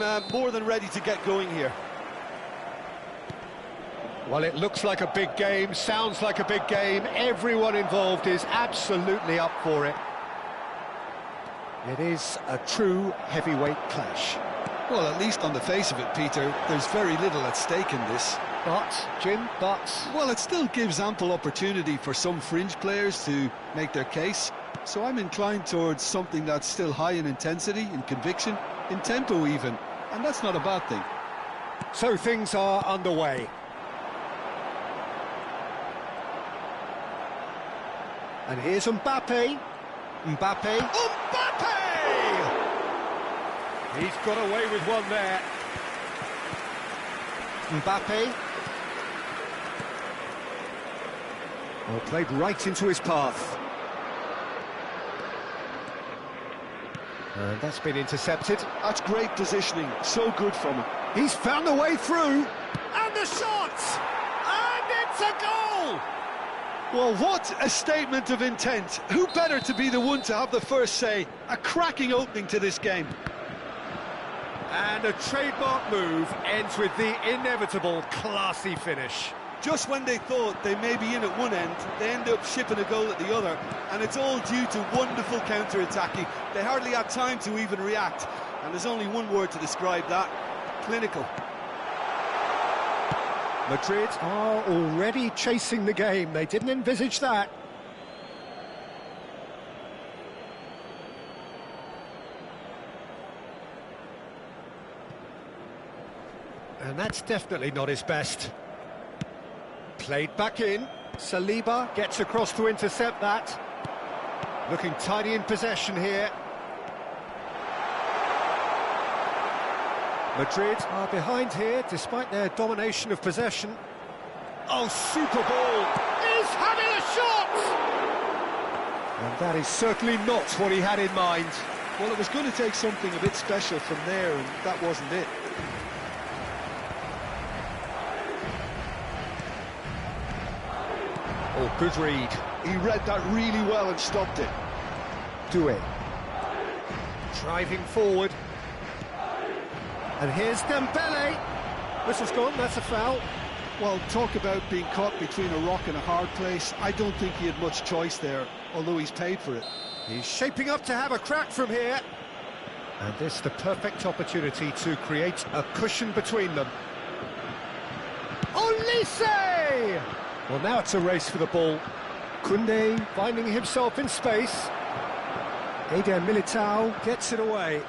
I'm more than ready to get going here. Well, it looks like a big game, sounds like a big game. Everyone involved is absolutely up for it. It is a true heavyweight clash. Well, at least on the face of it, Peter, there's very little at stake in this. But, Jim, Well, it still gives ample opportunity for some fringe players to make their case. So I'm inclined towards something that's still high in intensity, in conviction, in tempo even. And that's not a bad thing. So things are underway. And here's Mbappe. Mbappe. He's got away with one there. Mbappe. Well, played right into his path. And that's been intercepted. That's great positioning, so good from him. He's found a way through. And the shot! And it's a goal! Well, what a statement of intent. Who better to be the one to have the first say? A cracking opening to this game. And a trademark move ends with the inevitable classy finish. Just when they thought they may be in at one end, they end up shipping a goal at the other, and it's all due to wonderful counter-attacking. They hardly had time to even react, and there's only one word to describe that: clinical. Madrid are already chasing the game. They didn't envisage that. And that's definitely not his best. Played back in. Saliba gets across to intercept that. Looking tidy in possession here. Madrid are behind here, despite their domination of possession. Oh, super ball! He's having a shot! And that is certainly not what he had in mind. Well, it was going to take something a bit special from there, and that wasn't it. Oh, good read. He read that really well and stopped it. Doué. Driving forward. And here's Dembele. Whistle's gone, that's a foul. Well, talk about being caught between a rock and a hard place. I don't think he had much choice there, although he's paid for it. He's shaping up to have a crack from here. And this the perfect opportunity to create a cushion between them. Olise! Well, now it's a race for the ball. Koundé finding himself in space. Eder Militao gets it away.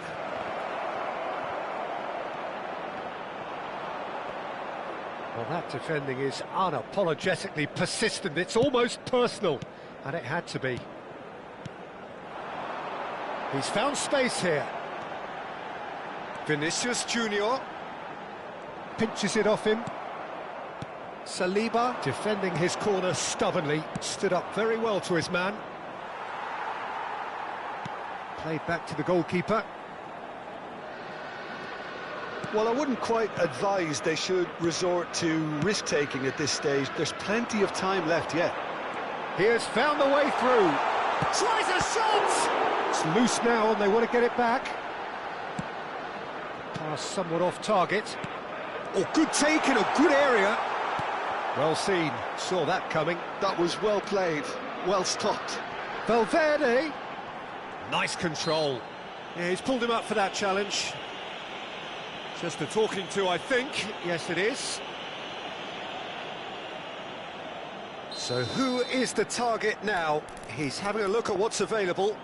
Well, that defending is unapologetically persistent. It's almost personal, and it had to be. He's found space here. Vinicius Junior pinches it off him. Saliba defending his corner stubbornly, stood up very well to his man. Played back to the goalkeeper. Well, I wouldn't quite advise they should resort to risk-taking at this stage. There's plenty of time left yet. He has found the way through. Tries a shot! It's loose now and they want to get it back. Pass somewhat off target. Oh, good take in a good area. Well seen, saw that coming. That was well played, well stopped. Valverde. Nice control. Yeah, he's pulled him up for that challenge. Just a talking to, I think. Yes, it is. So who is the target now? He's having a look at what's available.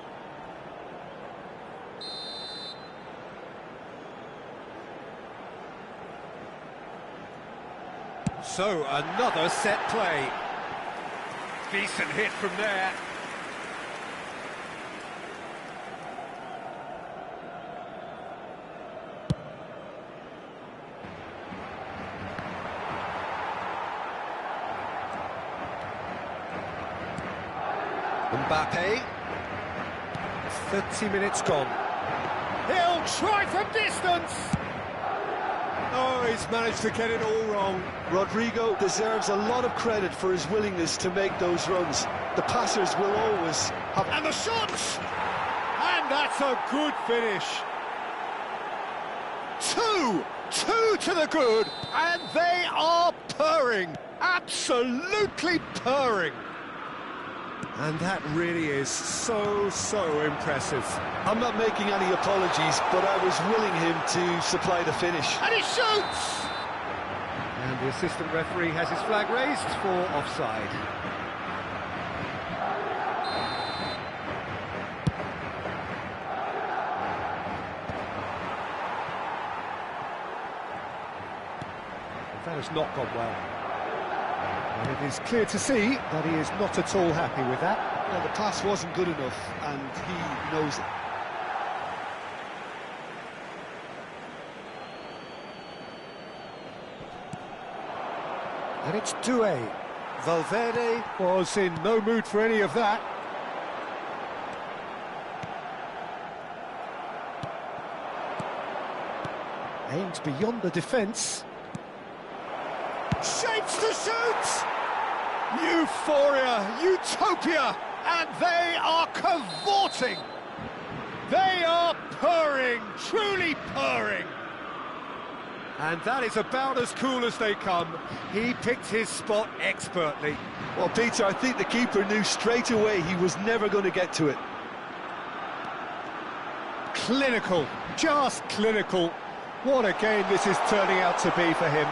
So, another set play. Decent hit from there. Mbappe. 30 minutes gone. He'll try from distance! Oh, he's managed to get it all wrong. Rodrigo deserves a lot of credit for his willingness to make those runs. The passers will always have... And the shot! And that's a good finish. Two to the good, and they are purring, absolutely purring. And that really is so impressive. I'm not making any apologies, but I was willing him to supply the finish. And he shoots! And the assistant referee has his flag raised for offside. That has not gone well. And it is clear to see that he is not at all happy with that. Well, the pass wasn't good enough, and he knows it. And it's Doué. Valverde was in no mood for any of that. Aimed beyond the defence. Shapes to shoot! Euphoria, utopia, and they are cavorting. They are purring, truly purring. And that is about as cool as they come. He picked his spot expertly. Well, Peter, I think the keeper knew straight away he was never going to get to it. Clinical, just clinical. What a game this is turning out to be for him.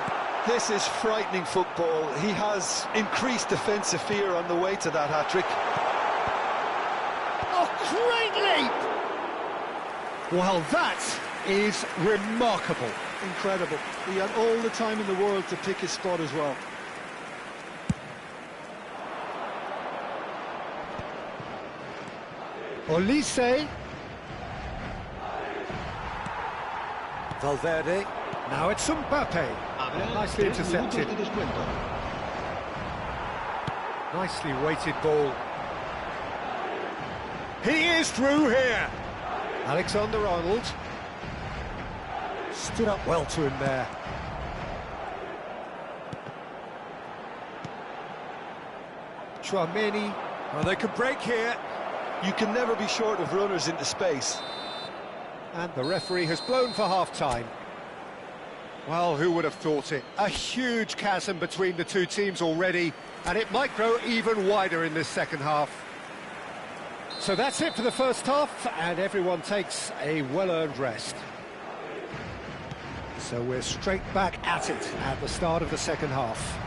This is frightening football. He has increased defensive fear on the way to that hat-trick. Oh, great leap! Well, that is remarkable. Incredible. He had all the time in the world to pick his spot as well. Olise. Valverde. Now it's Mbappe. Nicely intercepted. Nicely weighted ball. He is through here. Alexander-Arnold. Stood up well to him there. Tchouaméni. Well, they could break here. You can never be short of runners into space. And the referee has blown for half-time. Well, who would have thought it? A huge chasm between the two teams already, and it might grow even wider in this second half. So that's it for the first half, and everyone takes a well-earned rest. So we're straight back at it at the start of the second half.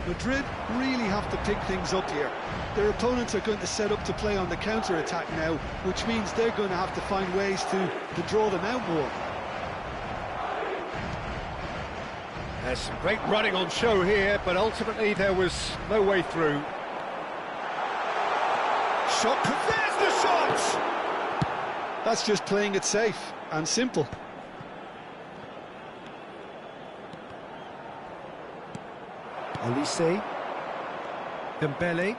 Madrid really have to pick things up here. Their opponents are going to set up to play on the counter-attack now, which means they're going to have to find ways to draw them out more. There's some great running on show here, but ultimately there was no way through. Shot, there's the shot! That's just playing it safe and simple. Olise. Dembele.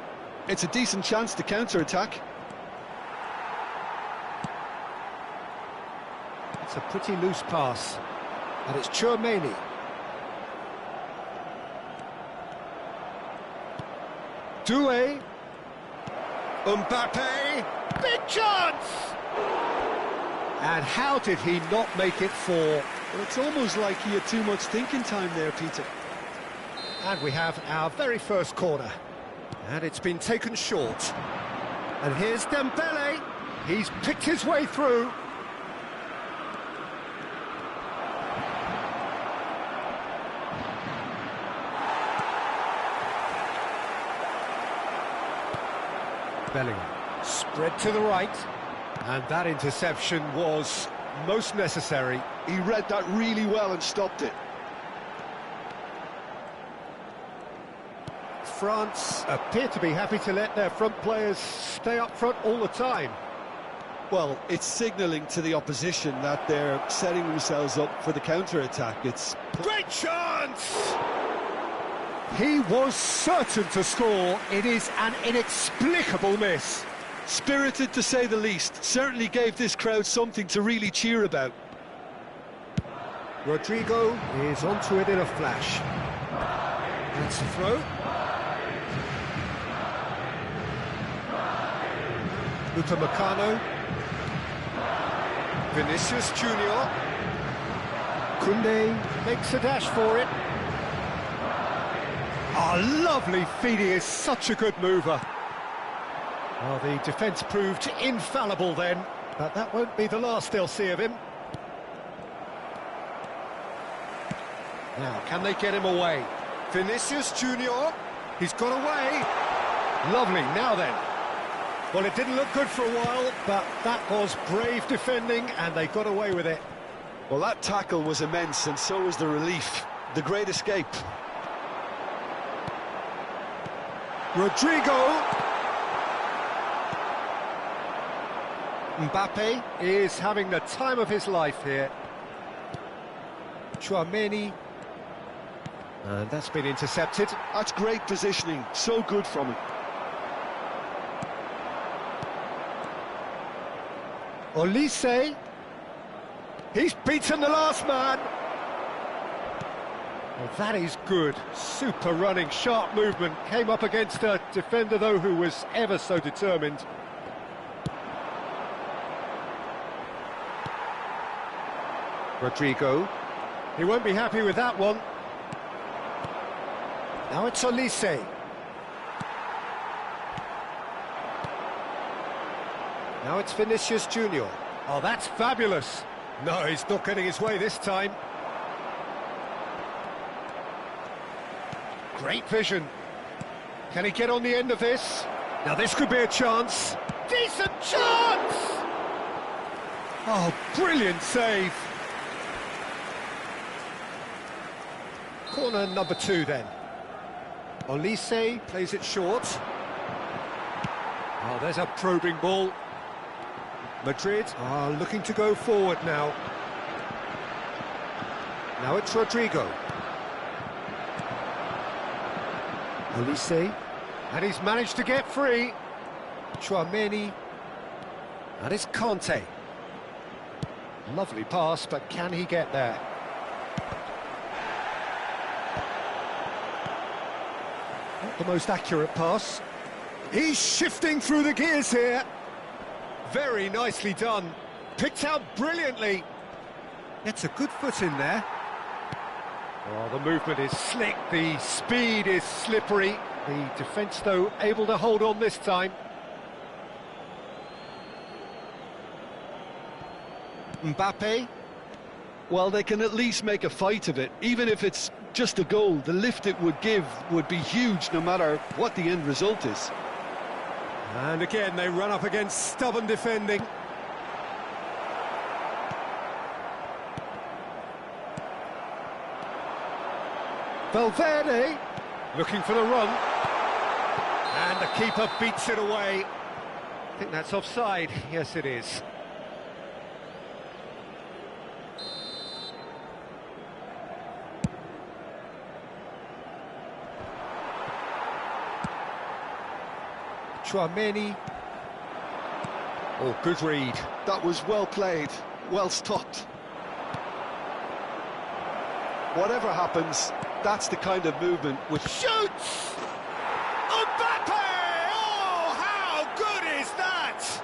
It's a decent chance to counter-attack. It's a pretty loose pass. And it's Tchouaméni. Doué. Mbappe. Big chance! And how did he not make it four? Well, it's almost like he had too much thinking time there, Peter. And we have our very first corner. And it's been taken short. And here's Dembele. He's picked his way through. Bellingham. Spread to the right. And that interception was most necessary. He read that really well and stopped it. France appear to be happy to let their front players stay up front all the time. Well, it's signalling to the opposition that they're setting themselves up for the counter-attack. It's great chance! He was certain to score. It is an inexplicable miss. Spirited, to say the least. Certainly gave this crowd something to really cheer about. Rodrigo is onto it in a flash. That's a throw. Upamecano. Vinicius Junior. Koundé makes a dash for it. Oh, lovely feed, he is such a good mover. Well, the defence proved infallible then, but that won't be the last they'll see of him. Now, can they get him away? Vinicius Junior, he's got away. Lovely, now then. Well, it didn't look good for a while, but that was brave defending, and they got away with it. Well, that tackle was immense, and so was the relief. The great escape. Rodrigo. Mbappe is having the time of his life here. Tchouaméni. And that's been intercepted. That's great positioning, so good from him. Olise. He's beaten the last man. Well, that is good. Super running, sharp movement. Came up against a defender, though, who was ever so determined. Rodrigo. He won't be happy with that one. Now it's Olise. Now it's Vinicius Junior. Oh, that's fabulous. No, he's not getting his way this time. Great vision. Can he get on the end of this? Now this could be a chance. Decent chance! Oh, brilliant save. Corner number 2 then. Olise plays it short. Oh, there's a probing ball. Madrid are looking to go forward now. Now it's Rodrigo. Olise, and he's managed to get free. Tchouaméni, and it's Kanté. Lovely pass, but can he get there? Not the most accurate pass. He's shifting through the gears here. Very nicely done. Picked out brilliantly. Gets a good foot in there. Oh, the movement is slick, the speed is slippery. The defence, though, able to hold on this time. Mbappe. Well, they can at least make a fight of it. Even if it's just a goal, the lift it would give would be huge no matter what the end result is. And again, they run up against stubborn defending. Valverde, looking for the run. And the keeper beats it away. I think that's offside. Yes, it is. Tchouaméni. Oh, good read. That was well played, well stopped. Whatever happens, that's the kind of movement which... Shoots! Mbappe! Oh, how good is that?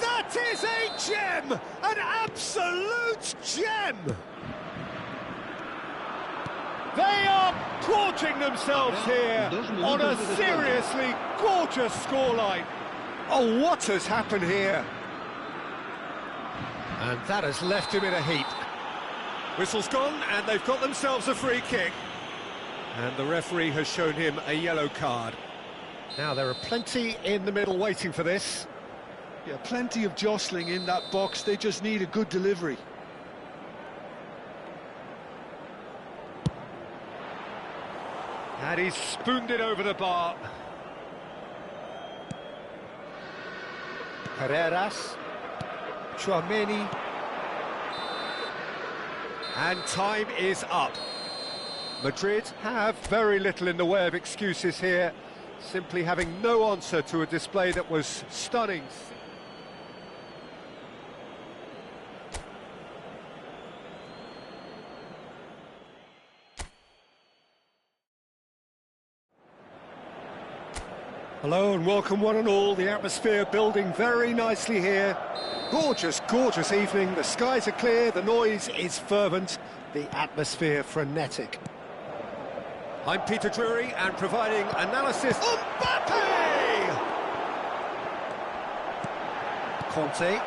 That is a gem! An absolute gem! They are gorging themselves here on a seriously gorgeous scoreline. Oh, what has happened here? And that has left him in a heap. Whistle's gone, and they've got themselves a free kick. And the referee has shown him a yellow card. Now, there are plenty in the middle waiting for this. Yeah, plenty of jostling in that box. They just need a good delivery. And he's spooned it over the bar. Carreras. Tchouaméni. And time is up. Madrid have very little in the way of excuses here, simply having no answer to a display that was stunning. Hello and welcome one and all. The atmosphere building very nicely here. Gorgeous, gorgeous evening. The skies are clear, the noise is fervent, the atmosphere frenetic. I'm Peter Drury, and providing analysis... Mbappe! Conte.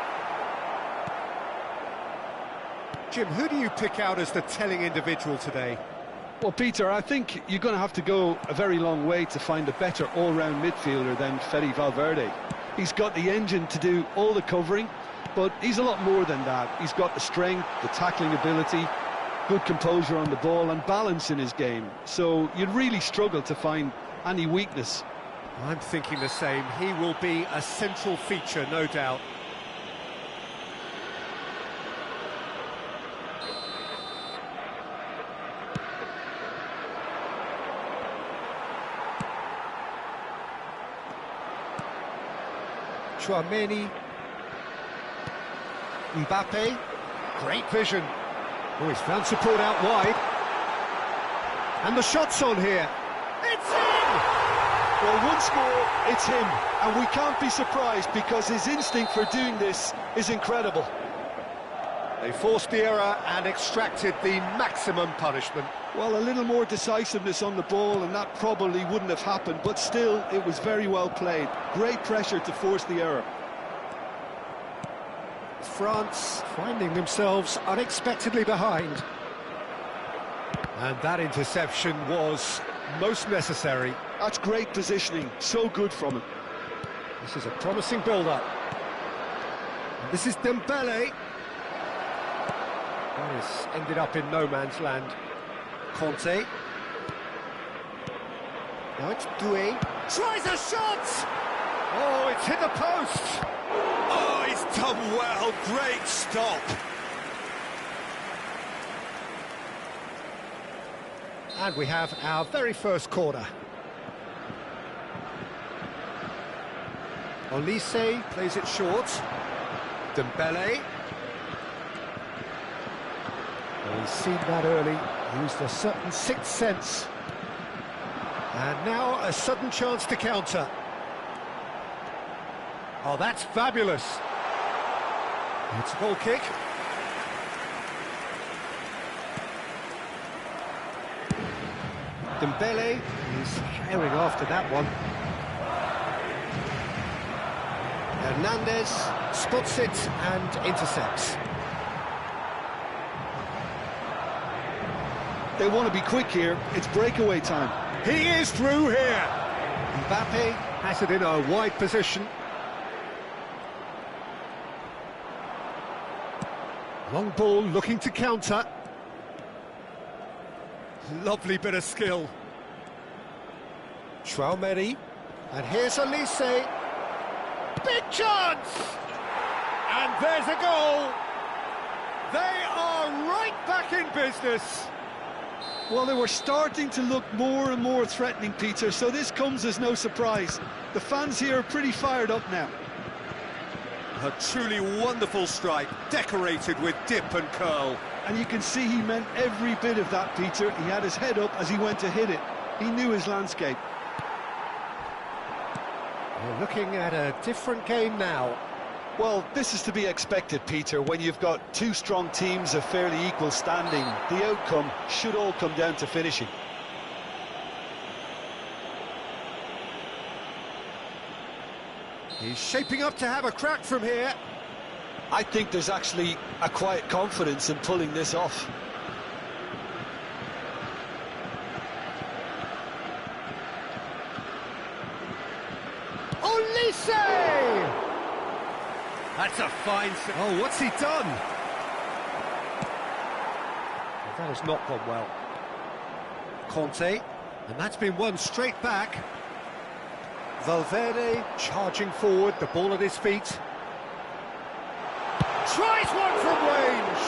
Jim, who do you pick out as the telling individual today? Well, Peter, I think you're going to have to go a very long way to find a better all-round midfielder than Fede Valverde. He's got the engine to do all the covering, but he's a lot more than that. He's got the strength, the tackling ability, good composure on the ball and balance in his game. So you'd really struggle to find any weakness. I'm thinking the same. He will be a central feature, no doubt. Tchouaméni, Mbappe, great vision. Oh, he's found support out wide. And the shot's on here. It's in! Well, once more, it's him. And we can't be surprised because his instinct for doing this is incredible. They forced the error and extracted the maximum punishment. Well, a little more decisiveness on the ball and that probably wouldn't have happened, but still, it was very well played. Great pressure to force the error. France finding themselves unexpectedly behind. And that interception was most necessary. That's great positioning, so good from him. This is a promising build-up. And this is Dembele. That has ended up in no man's land. Conte. Now it's Doué. Tries a shot! Oh, it's hit the post! Oh, he's done well. Great stop. And we have our very first corner. Olise plays it short. Dembele. Well, he's seen that early, used a certain sixth sense. And now a sudden chance to counter. Oh, that's fabulous. It's a goal kick. Dembele is herring after that one. Hernandez spots it and intercepts. They want to be quick here. It's breakaway time. He is through here. Mbappe has it in a wide position. Long ball looking to counter. Lovely bit of skill. Tchouaméni. And here's Olise. Big chance! And there's a goal. They are right back in business. Well, they were starting to look more and more threatening, Peter, so this comes as no surprise. The fans here are pretty fired up now. A truly wonderful strike, decorated with dip and curl. And you can see he meant every bit of that, Peter. He had his head up as he went to hit it. He knew his landscape. We're looking at a different game now. Well, this is to be expected, Peter, when you've got two strong teams of fairly equal standing. The outcome should all come down to finishing. He's shaping up to have a crack from here. I think there's actually a quiet confidence in pulling this off. Olise! That's a fine... Oh, what's he done? That has not gone well. Conte, and that's been won straight back. Valverde charging forward, the ball at his feet. Tries one from range!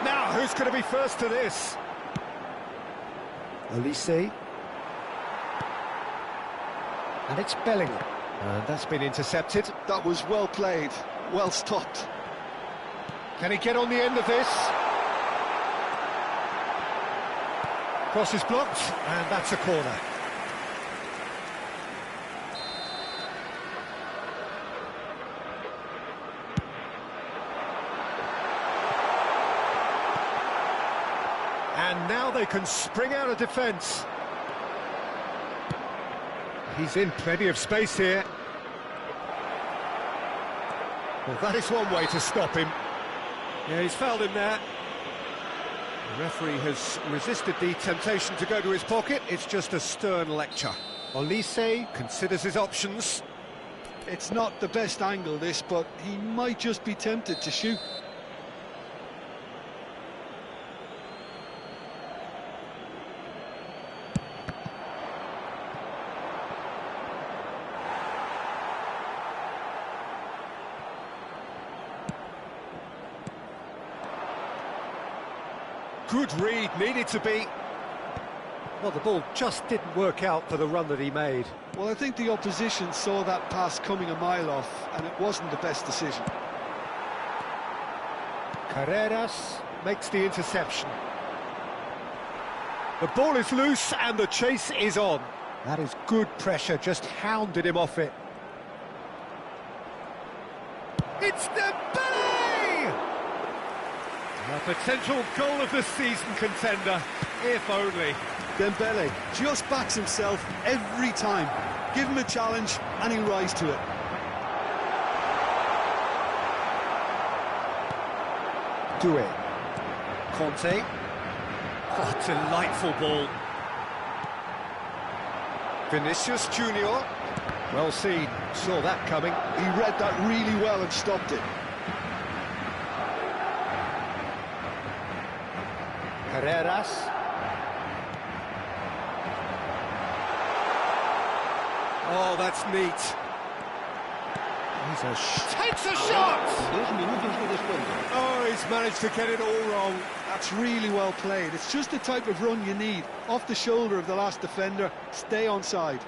Now, who's going to be first to this? Olise. And it's Bellingham. And that's been intercepted. That was well played, well stopped. Can he get on the end of this? Cross is blocked, and that's a corner. And now they can spring out of defence. He's in plenty of space here. Well, that is one way to stop him. Yeah, he's fouled him there. The referee has resisted the temptation to go to his pocket. It's just a stern lecture. Olise considers his options. It's not the best angle, this, but he might just be tempted to shoot. Good read, needed to be. Well, the ball just didn't work out for the run that he made. Well, I think the opposition saw that pass coming a mile off, and it wasn't the best decision. Carreras makes the interception. The ball is loose and the chase is on. That is good pressure, just hounded him off it. It's Dembele! A potential goal of the season contender, if only. Dembele just backs himself every time. Give him a challenge and he'll rise to it. Doué. Conte. Oh, delightful ball. Vinicius Junior. Well seen, saw that coming. He read that really well and stopped it. Carreras. Oh, that's neat. Takes a shot! Oh, he's managed to get it all wrong. That's really well played. It's just the type of run you need. Off the shoulder of the last defender, stay onside.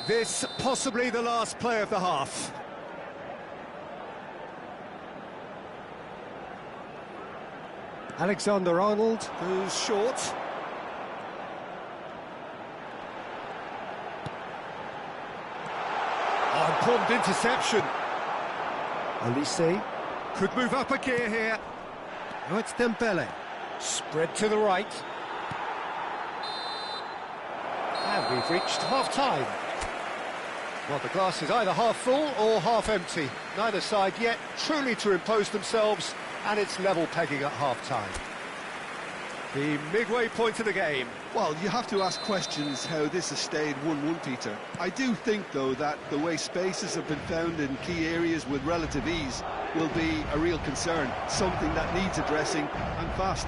This possibly the last play of the half. Alexander-Arnold, who's short. Oh, important interception. Olise could move up a gear here. Oh, it's Dembele. Spread to the right. And we've reached half-time. Well, the glass is either half full or half empty. Neither side yet truly to impose themselves, and it's level pegging at half-time. The midway point of the game. Well, you have to ask questions how this has stayed 1-1, Peter. I do think, though, that the way spaces have been found in key areas with relative ease will be a real concern, something that needs addressing, and fast.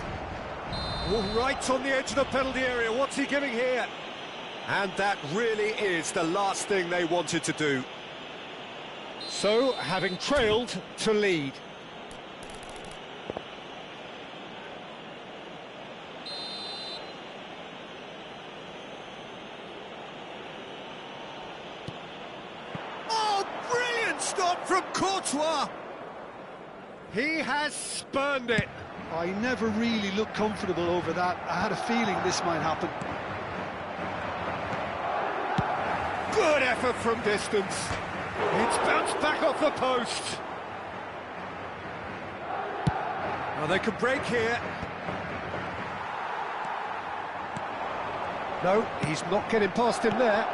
Oh, right on the edge of the penalty area. What's he giving here? And that really is the last thing they wanted to do. So, having trailed, to lead. Oh, brilliant stop from Courtois! He has spurned it. I never really looked comfortable over that. I had a feeling this might happen. Good effort from distance. It's bounced back off the post. Well, they could break here. No, he's not getting past him there.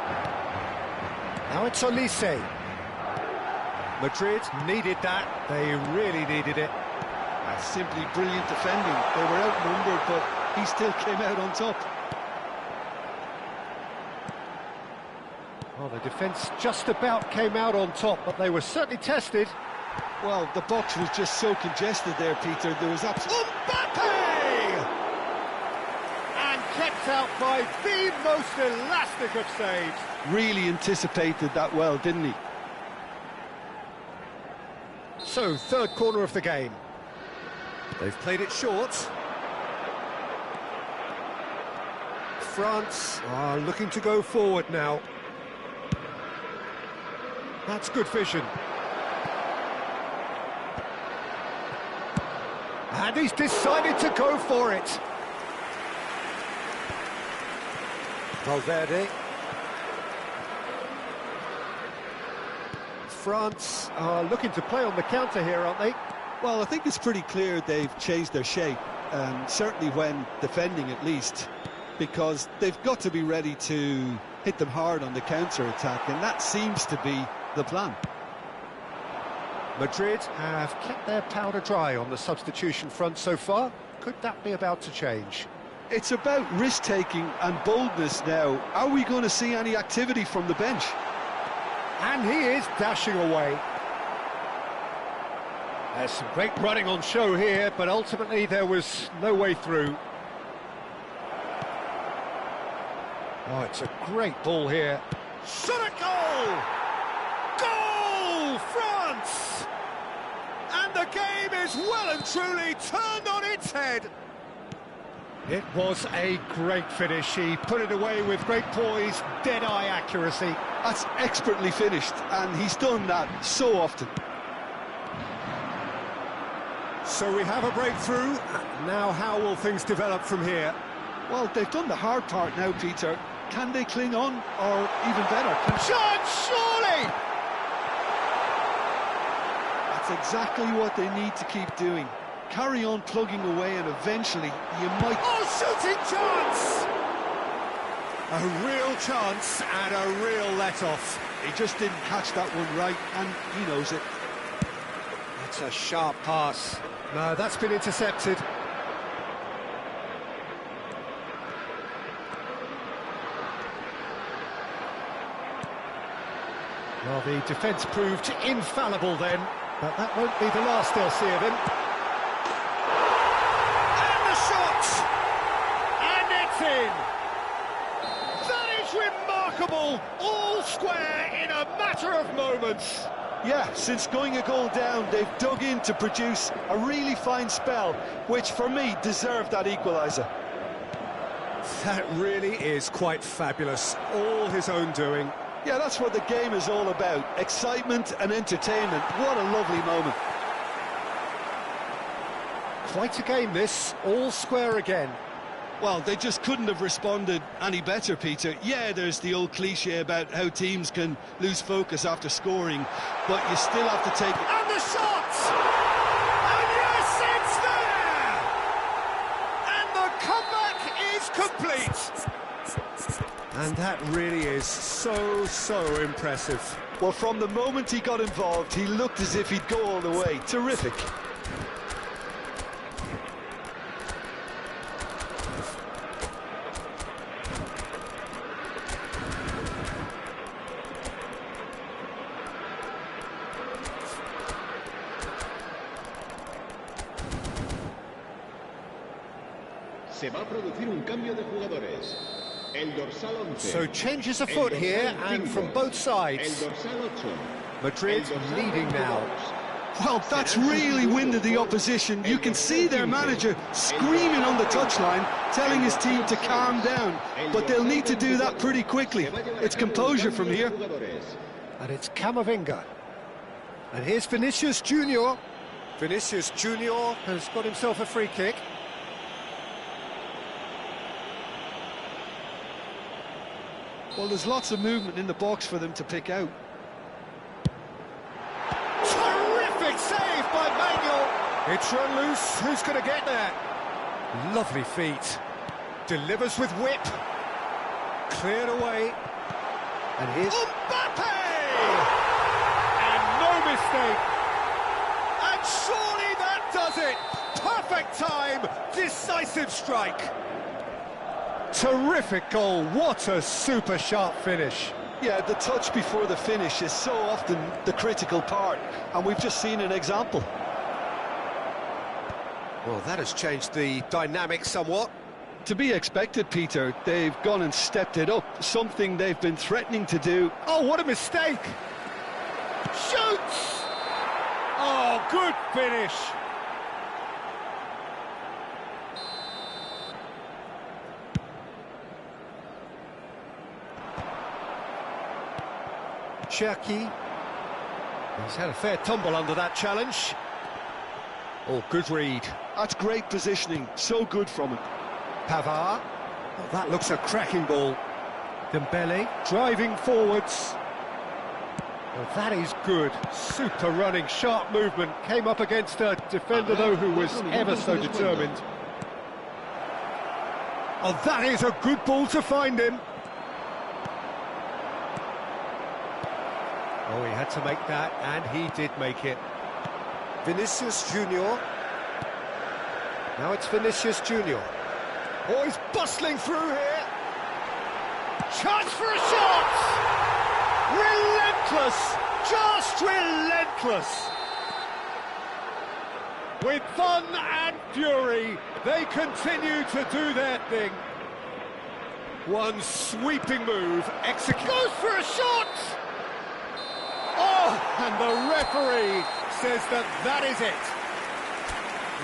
Now it's Olise. Madrid needed that. They really needed it. That's simply brilliant defending. They were outnumbered, but he still came out on top. Well, the defence just about came out on top, but they were certainly tested. Well, the box was just so congested there, Peter. There was absolutely... Mbappe! And kept out by the most elastic of saves. Really anticipated that well, didn't he? So, third corner of the game. They've played it short. France are looking to go forward now. That's good vision. And he's decided to go for it. Valverde. France are looking to play on the counter here, aren't they? Well, I think it's pretty clear they've changed their shape, certainly when defending at least, because they've got to be ready to hit them hard on the counter-attack, and that seems to be the plan. Madrid have kept their powder dry on the substitution front so far. Could that be about to change? It's about risk-taking and boldness now. Are we going to see any activity from the bench? And he is dashing away. There's some great running on show here, but ultimately there was no way through. Oh, it's a great ball here. Shot a goal! Goal, France! And the game is well and truly turned on its head. It was a great finish. He put it away with great poise, dead-eye accuracy. That's expertly finished, and he's done that so often. So we have a breakthrough. Now how will things develop from here? Well, they've done the hard part now, Peter. Can they cling on, or even better, Chance, surely! That's exactly what they need to keep doing. Carry on plugging away, and eventually you might... Oh, shooting chance! A real chance and a real let-off. He just didn't catch that one right, and he knows it. That's a sharp pass. No, that's been intercepted. Well, the defence proved infallible then, but that won't be the last they'll see of him. And the shot! And it's in! That is remarkable! All square in a matter of moments. Yeah, since going a goal down, they've dug in to produce a really fine spell, which for me deserved that equaliser. That really is quite fabulous. All his own doing. Yeah, that's what the game is all about. Excitement and entertainment. What a lovely moment. Quite a game this, all square again. Well, they just couldn't have responded any better, Peter. Yeah, there's the old cliche about how teams can lose focus after scoring, but you still have to take... And the shot! And yes, it's there! And the comeback is complete! And that really is so impressive. Well, from the moment he got involved, he looked as if he'd go all the way. Terrific. Se va a producir un cambio de jugadores. El dorsal 11. So changes afoot here, and from both sides. El dorsal 8. Madrid leading now. Well, that's really winded the opposition. You can see their manager screaming on the touchline, telling his team to calm down. But they'll need to do that pretty quickly. It's composure from here. And it's Camavinga. And here's Vinicius Junior. Vinicius Junior has got himself a free kick. Well, there's lots of movement in the box for them to pick out. Terrific save by Manuel. It's run loose. Who's going to get there? Lovely feet. Delivers with whip. Cleared away. And here's Mbappe! And no mistake. And surely that does it. Perfect time. Decisive strike. Terrific goal. What a super sharp finish. Yeah, the touch before the finish is so often the critical part, and we've just seen an example. Well, that has changed the dynamic somewhat. To be expected, Peter. They've gone and stepped it up, something they've been threatening to do. Oh, what a mistake! Shoots! Oh, good finish. Cherki. He's had a fair tumble under that challenge. Oh, good read. That's great positioning, so good from him. Pavard. Oh, that looks a cracking ball. Dembele driving forwards. Well, that is good. Super running, sharp movement. Came up against a defender, though, who was ever so determined. Oh, that is a good ball to find him. Oh, he had to make that, and he did make it. Vinicius Junior. Now it's Vinicius Junior. Oh, he's bustling through here. Chance for a shot! Relentless! Just relentless! With fun and fury, they continue to do their thing. One sweeping move, goes for a shot! Oh, and the referee says that that is it.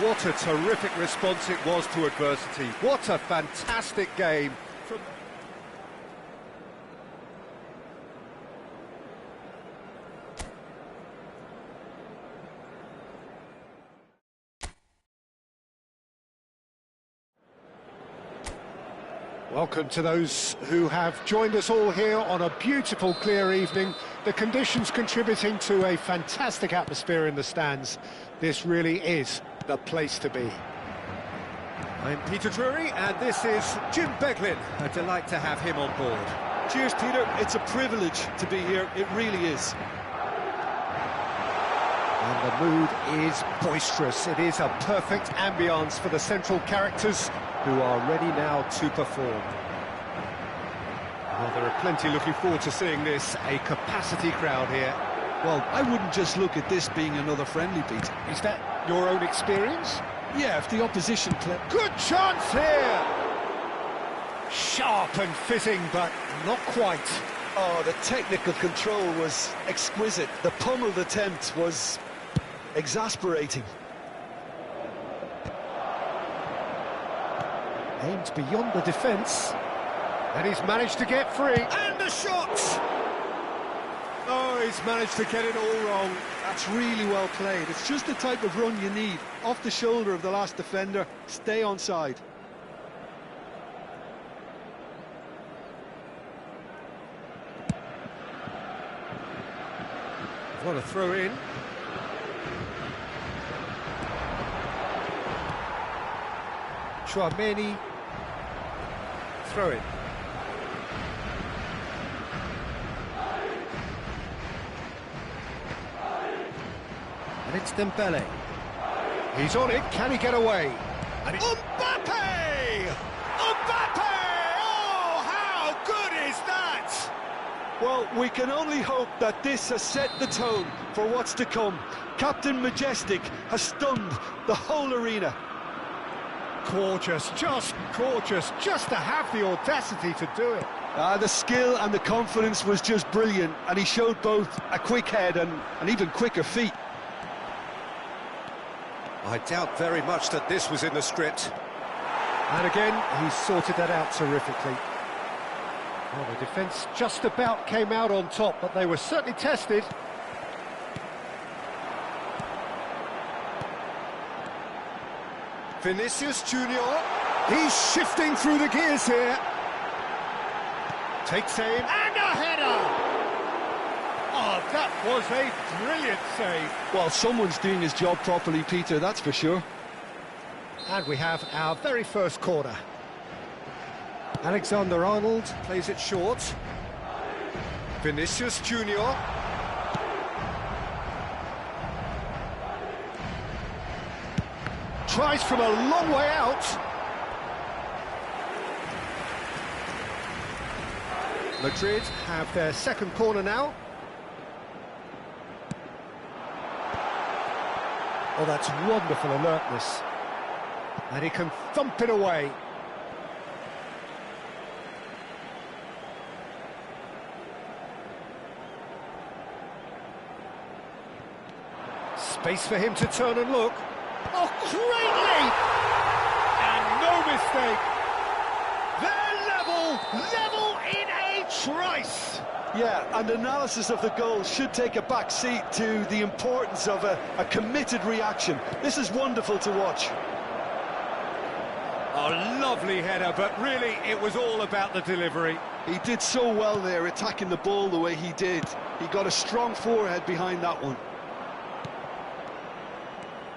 What a terrific response it was to adversity. What a fantastic game. Welcome to those who have joined us all here on a beautiful, clear evening. The conditions contributing to a fantastic atmosphere in the stands. This really is the place to be. I'm Peter Drury, and this is Jim Beglin. A delight to have him on board. Cheers, Peter. It's a privilege to be here. It really is. And the mood is boisterous. It is a perfect ambience for the central characters who are ready now to perform. Well, there are plenty looking forward to seeing this. A capacity crowd here. Well, I wouldn't just look at this being another friendly, Peter. Is that your own experience? Yeah, if the opposition play... Good chance here! Sharp and fitting, but not quite. Oh, the technical control was exquisite. The pummeled attempt was exasperating. Aimed beyond the defence, and he's managed to get free. And a shot! Oh, he's managed to get it all wrong. That's really well played. It's just the type of run you need. Off the shoulder of the last defender, stay onside. What a throw in. Chouameni. Throw in. And it's Dembele. He's on it. Can he get away? And Mbappe! Mbappe! Oh, how good is that? Well, we can only hope that this has set the tone for what's to come. Captain Majestic has stunned the whole arena. Gorgeous, just to have the audacity to do it. The skill and the confidence was just brilliant, and he showed both a quick head and even quicker feet. I doubt very much that this was in the script. And again, he sorted that out terrifically. Well, the defence just about came out on top, but they were certainly tested. Vinicius Junior, he's shifting through the gears here. Takes aim, and a header! Oh, that was a brilliant save. Well, someone's doing his job properly, Peter, that's for sure. And we have our very first corner. Alexander-Arnold plays it short. Vinicius Junior. Tries from a long way out. Madrid have their second corner now. Oh, that's wonderful alertness. And he can thump it away. Space for him to turn and look. Oh, great leap! And no mistake. They're level in a trice. Yeah, and analysis of the goal should take a back seat to the importance of a committed reaction. This is wonderful to watch. A lovely header, but really it was all about the delivery. He did so well there, attacking the ball the way he did. He got a strong forehead behind that one.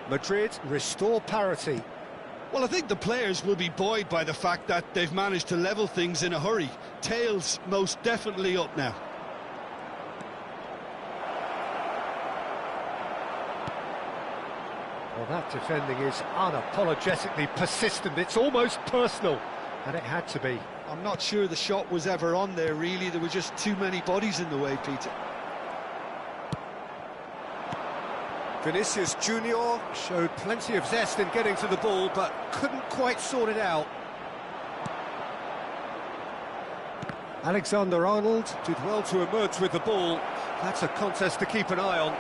Madrid restore parity. Well, I think the players will be buoyed by the fact that they've managed to level things in a hurry. Tails most definitely up now. Well, that defending is unapologetically persistent. It's almost personal, and it had to be. I'm not sure the shot was ever on there, really. There were just too many bodies in the way, Peter. Vinicius Junior showed plenty of zest in getting to the ball, but couldn't quite sort it out. Alexander-Arnold did well to emerge with the ball. That's a contest to keep an eye on.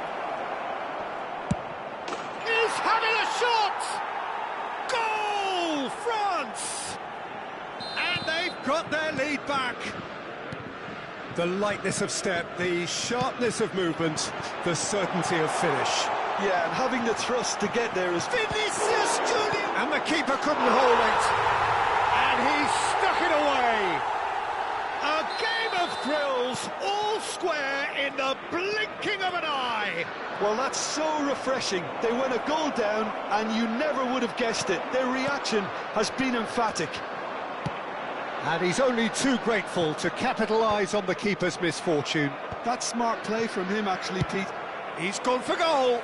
He's having a shot! Goal, France! And they've got their lead back. The lightness of step, the sharpness of movement, the certainty of finish. Yeah, and having the thrust to get there is... Vinicius Junior! And the keeper couldn't hold it. And he stuck it away. A game of thrills, all square in the blinking of an eye. Well, that's so refreshing. They went a goal down, and you never would have guessed it. Their reaction has been emphatic. And he's only too grateful to capitalise on the keeper's misfortune. That's smart play from him, actually, Pete. He's gone for goal.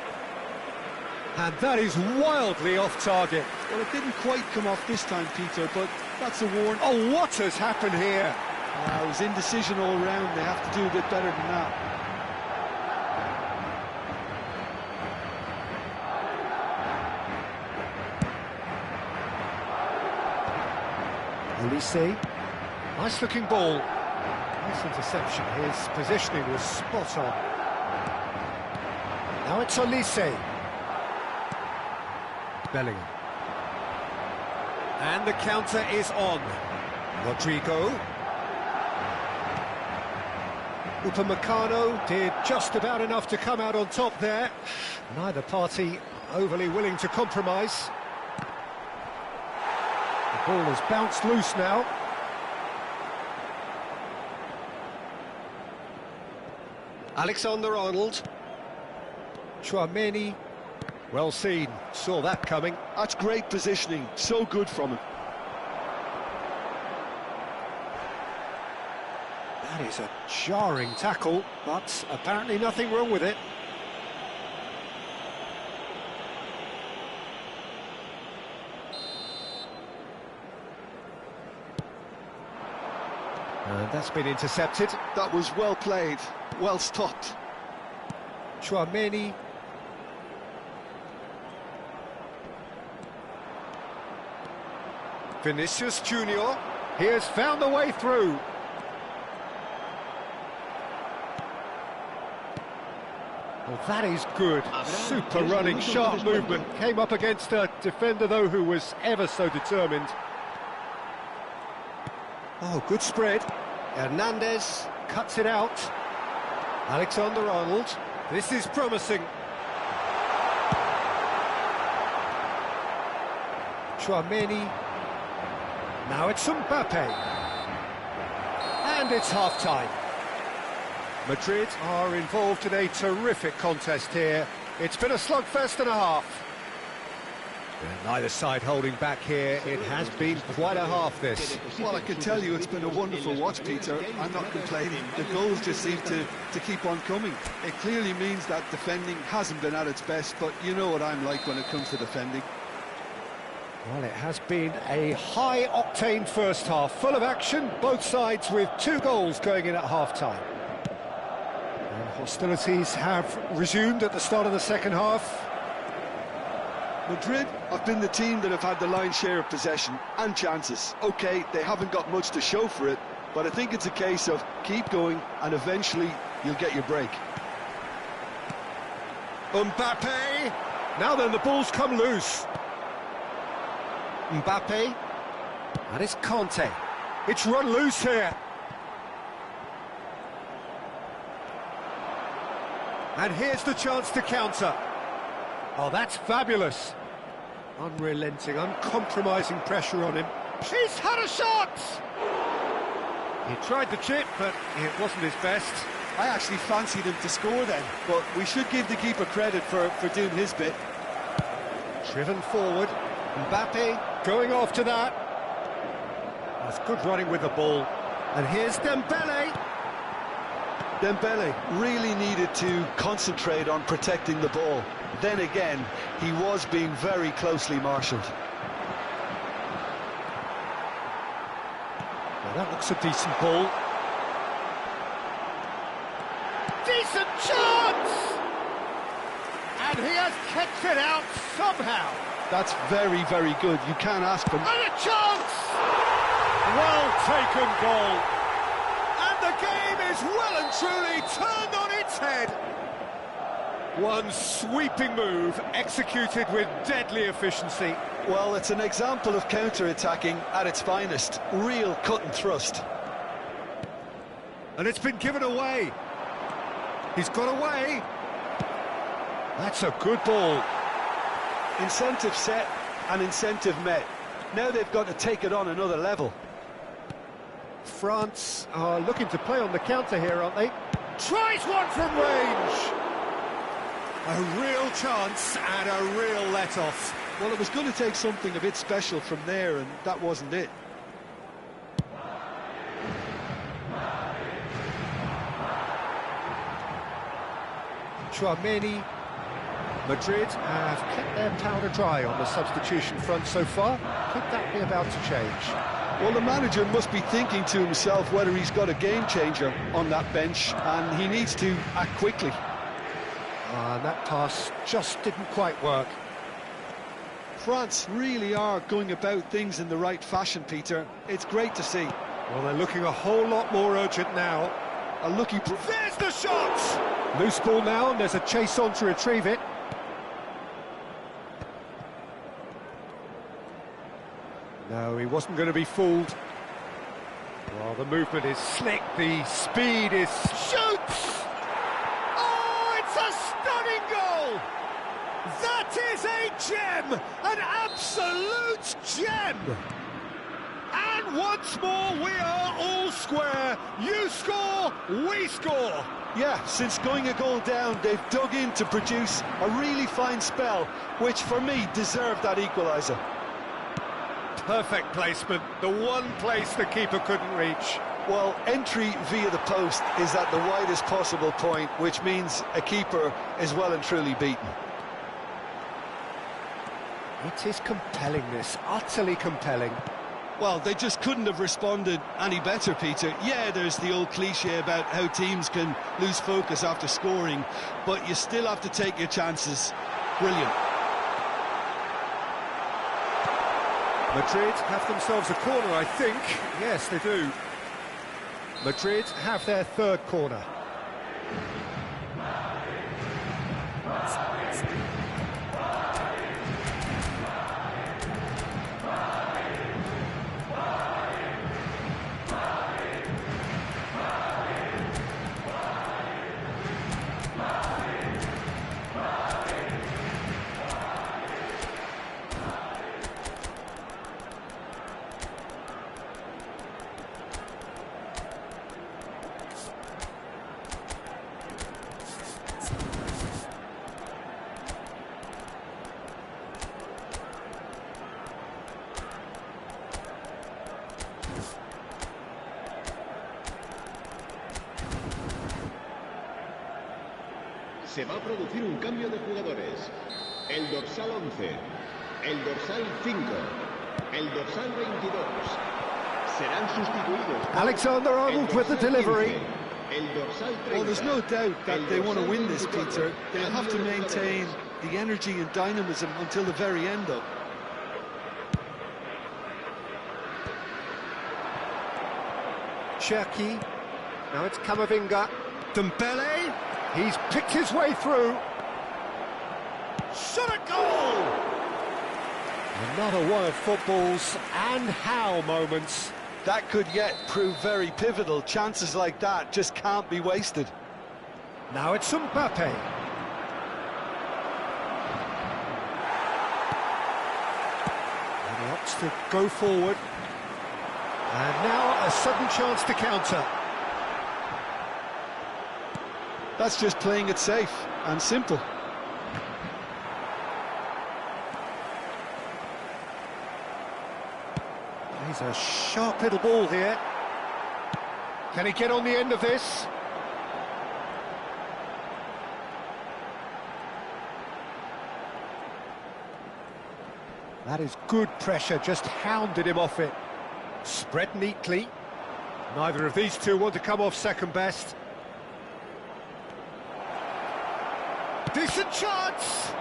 And that is wildly off target. Well, it didn't quite come off this time, Peter, but that's a warning. Oh, what has happened here? It was indecision all round. They have to do a bit better than that. Olise. Nice looking ball. Nice interception. His positioning was spot on. Now it's Olise. Bellingham. And the counter is on. Rodrigo. Upamecano did just about enough to come out on top there. Neither party overly willing to compromise. The ball has bounced loose now. Alexander-Arnold. Tchouaméni. Well seen, saw that coming. That's great positioning, so good from him. That is a jarring tackle, but apparently nothing wrong with it. And that's been intercepted. That was well played, well stopped. Tchouaméni. Vinicius Junior. He has found the way through. Well, that is good. Super running, sharp movement. Came up against a defender, though, who was ever so determined. Oh, good spread. Hernandez cuts it out. Alexander-Arnold. This is promising. Tchouaméni. Now it's Mbappe. And it's half-time. Madrid are involved in a terrific contest here. It's been a slugfest and a half. And neither side holding back here. It has been quite a half, this. Well, I can tell you it's been a wonderful watch, Peter. I'm not complaining. The goals just seem to keep on coming. It clearly means that defending hasn't been at its best, but you know what I'm like when it comes to defending. Well, it has been a high-octane first half, full of action, both sides with 2 goals going in at half-time. And hostilities have resumed at the start of the second half. Madrid have been the team that have had the lion's share of possession and chances. OK, they haven't got much to show for it, but I think it's a case of keep going and eventually you'll get your break. Mbappe! Now then, the ball's come loose. Mbappe, and it's Conte. It's run loose here. And here's the chance to counter. Oh, that's fabulous. Unrelenting, uncompromising pressure on him. He's had a shot! He tried the chip, but it wasn't his best. I actually fancied him to score then, but we should give the keeper credit for doing his bit. Driven forward, Mbappe going after that. That's good running with the ball. And here's Dembele. Dembele really needed to concentrate on protecting the ball. Then again, he was being very closely marshalled. Well, that looks a decent ball. Decent chance! And he has kept it out somehow. That's very, very good. You can't ask for... And a chance! Well taken goal. And the game is well and truly turned on its head. One sweeping move executed with deadly efficiency. Well, it's an example of counter-attacking at its finest. Real cut and thrust. And it's been given away. He's got away. That's a good ball. Incentive set and incentive met. Now they've got to take it on another level. France are looking to play on the counter here, aren't they? Tries one from range. A real chance and a real let-off. Well, it was going to take something a bit special from there, and that wasn't it. Tchouaméni. Madrid have kept their powder dry on the substitution front so far. Could that be about to change? Well, the manager must be thinking to himself whether he's got a game changer on that bench, and he needs to act quickly. And that pass just didn't quite work. France really are going about things in the right fashion, Peter. It's great to see. Well, they're looking a whole lot more urgent now. A lucky... There's the shot! Loose ball now, and there's a chase on to retrieve it. No, he wasn't going to be fooled. Well, the movement is slick, the speed is... Shoots! Oh, it's a stunning goal! That is a gem! An absolute gem! And once more, we are all square. You score, we score. Yeah, since going a goal down, they've dug in to produce a really fine spell, which for me deserved that equaliser. Perfect placement, the one place the keeper couldn't reach. Well, entry via the post is at the widest possible point, which means a keeper is well and truly beaten. It is compelling, this, utterly compelling. Well, they just couldn't have responded any better, Peter. Yeah, there's the old cliche about how teams can lose focus after scoring, but you still have to take your chances. Brilliant. Madrid have themselves a corner, I think. Yes, they do. Madrid have their third corner. Se va a producir un cambio de jugadores. El dorsal 11, el dorsal 5, el dorsal 22 serán sustituidos. Alexander-Arnold with the delivery. 15, el dorsal 30, Well, there's no doubt that they want to win this, 24, Peter. They'll have to maintain the energy and dynamism until the very end, though. Cherki. Now it's Camavinga. Dembele. He's picked his way through. Shot a goal! Another one of football's and how moments. That could yet prove very pivotal. Chances like that just can't be wasted. Now it's Mbappe. And he opts to go forward. And now a sudden chance to counter. That's just playing it safe and simple. He's a sharp little ball here. Can he get on the end of this? That is good pressure, just hounded him off it. Spread neatly. Neither of these two want to come off second best. Decent chance!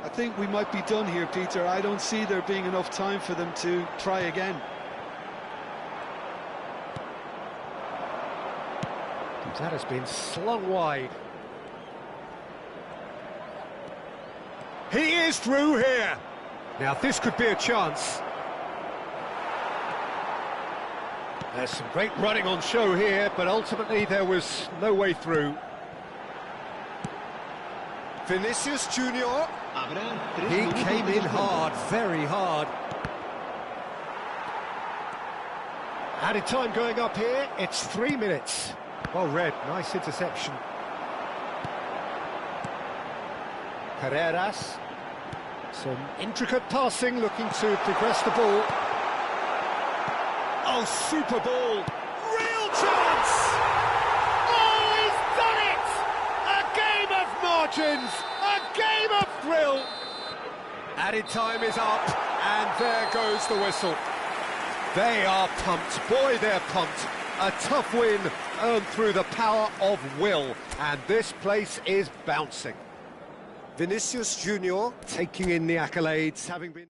I think we might be done here, Peter. I don't see there being enough time for them to try again. That has been slung wide. He is through here. Now this could be a chance. There's some great running on show here, but ultimately there was no way through. Vinicius Junior. He came in hard, very hard. Added time going up here, it's 3 minutes. Well read, nice interception. Carreras. Some intricate passing, looking to progress the ball. Oh, super ball. Real chance! Oh, he's done it! A game of margins, a game of thrill. Added time is up, and there goes the whistle. They are pumped, boy, they're pumped. A tough win earned through the power of will, and this place is bouncing. Vinicius Junior taking in the accolades, having been...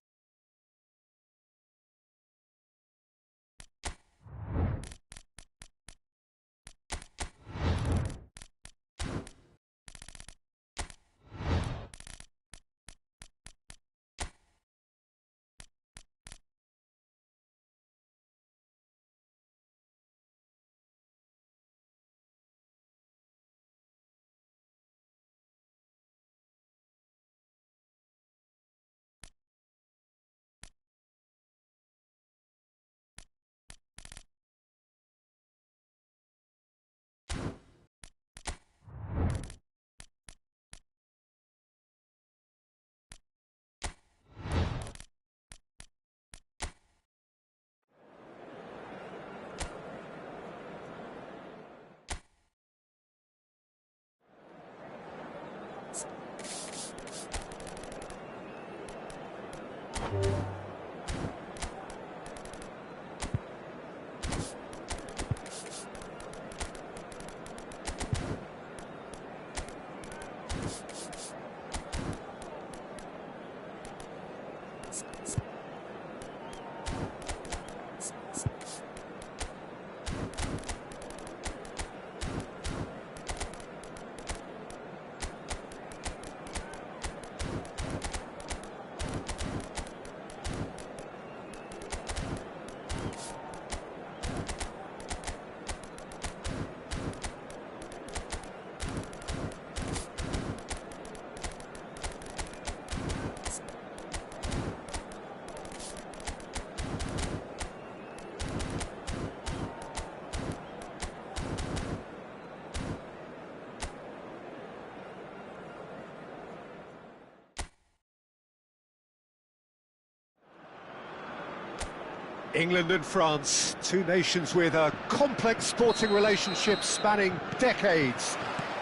England and France, two nations with a complex sporting relationship spanning decades.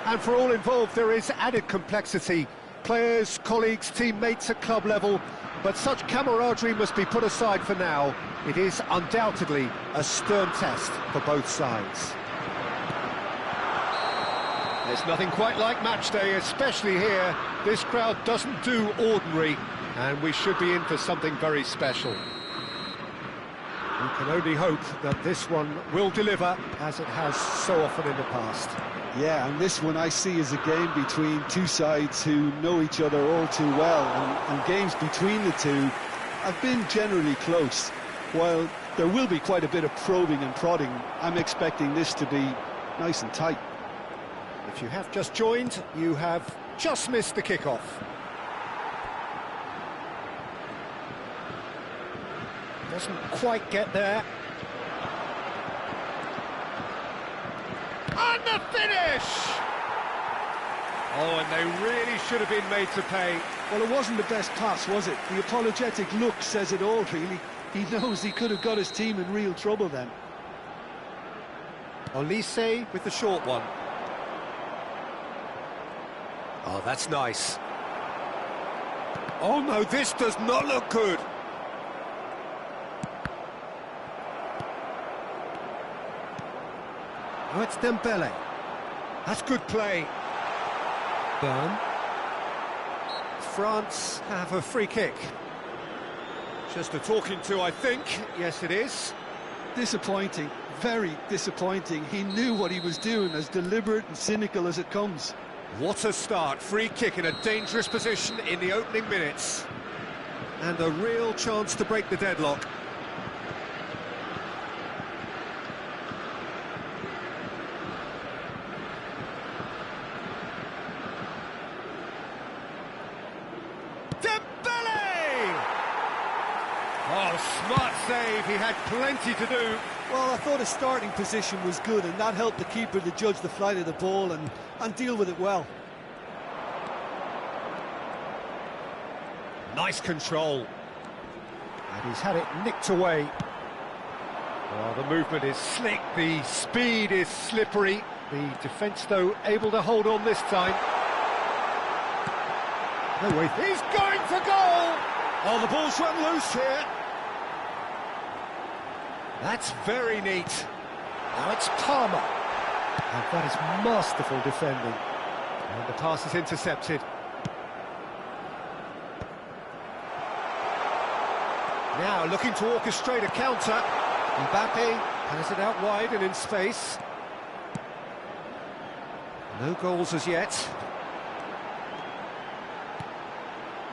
And for all involved, there is added complexity. Players, colleagues, teammates at club level. But such camaraderie must be put aside for now. It is undoubtedly a stern test for both sides. There's nothing quite like match day, especially here. This crowd doesn't do ordinary, and we should be in for something very special. We can only hope that this one will deliver, as it has so often in the past. Yeah, and this one I see as a game between two sides who know each other all too well, and games between the two have been generally close. While there will be quite a bit of probing and prodding, I'm expecting this to be nice and tight. If you have just joined, you have just missed the kickoff. Doesn't quite get there. And the finish! Oh, and they really should have been made to pay. Well, it wasn't the best pass, was it? The apologetic look says it all, really. He knows he could have got his team in real trouble then. Olise with the short one. Oh, that's nice. Oh no, this does not look good. Oh, it's Dembele. That's good play. Burn. France have a free kick. Just a talking to, I think. Yes, it is. Disappointing, very disappointing. He knew what he was doing, as deliberate and cynical as it comes. What a start. Free kick in a dangerous position in the opening minutes. And a real chance to break the deadlock. Dembele! Oh, smart save. He had plenty to do. Well, I thought his starting position was good, and that helped the keeper to judge the flight of the ball and deal with it well. Nice control. And he's had it nicked away. Well, the movement is slick, the speed is slippery. The defence, though, able to hold on this time. No way. He's going for goal! Oh, the ball's run loose here. That's very neat. Now it's Palmer. And that is masterful defending. And the pass is intercepted. Now looking to orchestrate a counter. Mbappe has it out wide and in space. No goals as yet.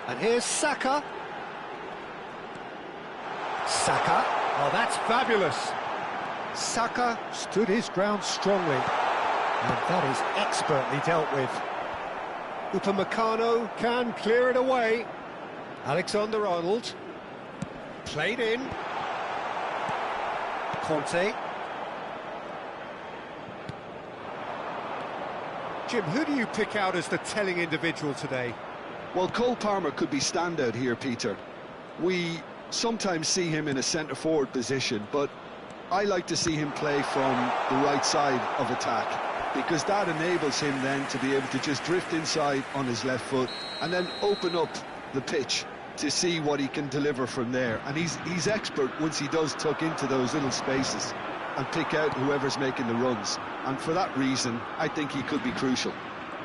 And here's Saka. Saka. Oh, that's fabulous. Saka stood his ground strongly. And that is expertly dealt with. Upamecano can clear it away. Alexander-Arnold. Played in. Conte. Jim, who do you pick out as the telling individual today? Well, Cole Palmer could be standout here, Peter. We sometimes see him in a centre-forward position, but I like to see him play from the right side of attack, because that enables him then to be able to just drift inside on his left foot and then open up the pitch to see what he can deliver from there. And he's expert once he does tuck into those little spaces and pick out whoever's making the runs. And for that reason, I think he could be crucial.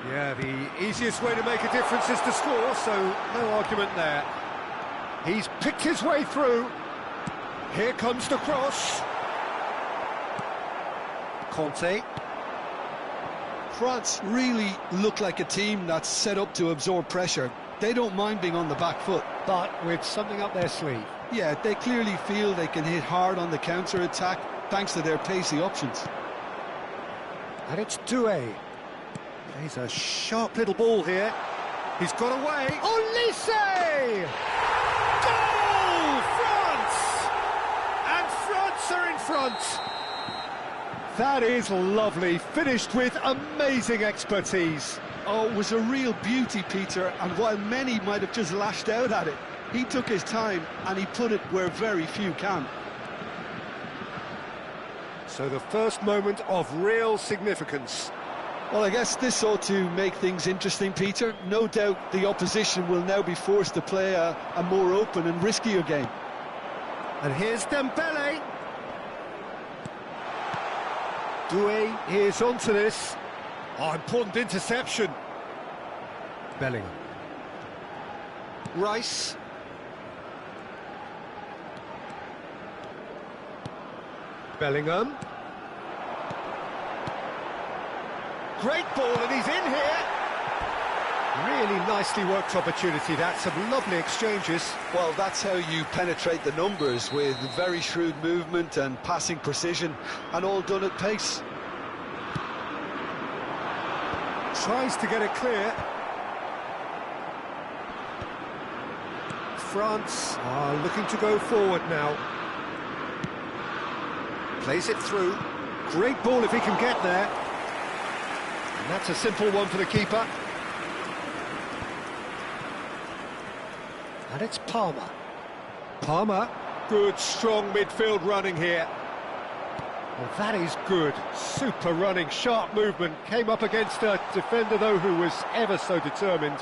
Yeah, the easiest way to make a difference is to score, so no argument there. He's picked his way through. Here comes the cross. Conte. France really look like a team that's set up to absorb pressure. They don't mind being on the back foot. But with something up their sleeve. Yeah, they clearly feel they can hit hard on the counter-attack thanks to their pacey options. And it's Doué. He's a sharp little ball here. He's got away. Olise! Goal! France! And France are in front. That is lovely. Finished with amazing expertise. Oh, it was a real beauty, Peter, and while many might have just lashed out at it, he took his time and he put it where very few can. So the first moment of real significance. Well, I guess this ought to make things interesting, Peter. No doubt the opposition will now be forced to play a more open and riskier game. And here's Dembele. Doué is onto this. Oh, important interception. Bellingham. Rice. Bellingham. Great ball, and he's in here. Really nicely worked opportunity, that. Some lovely exchanges. Well, that's how you penetrate the numbers, with very shrewd movement and passing precision, and all done at pace. Tries to get it clear. France are looking to go forward now. Plays it through. Great ball if he can get there. And that's a simple one for the keeper. And it's Palmer. Palmer. Good, strong midfield running here. Well, that is good. Super running, sharp movement. Came up against a defender, though, who was ever so determined.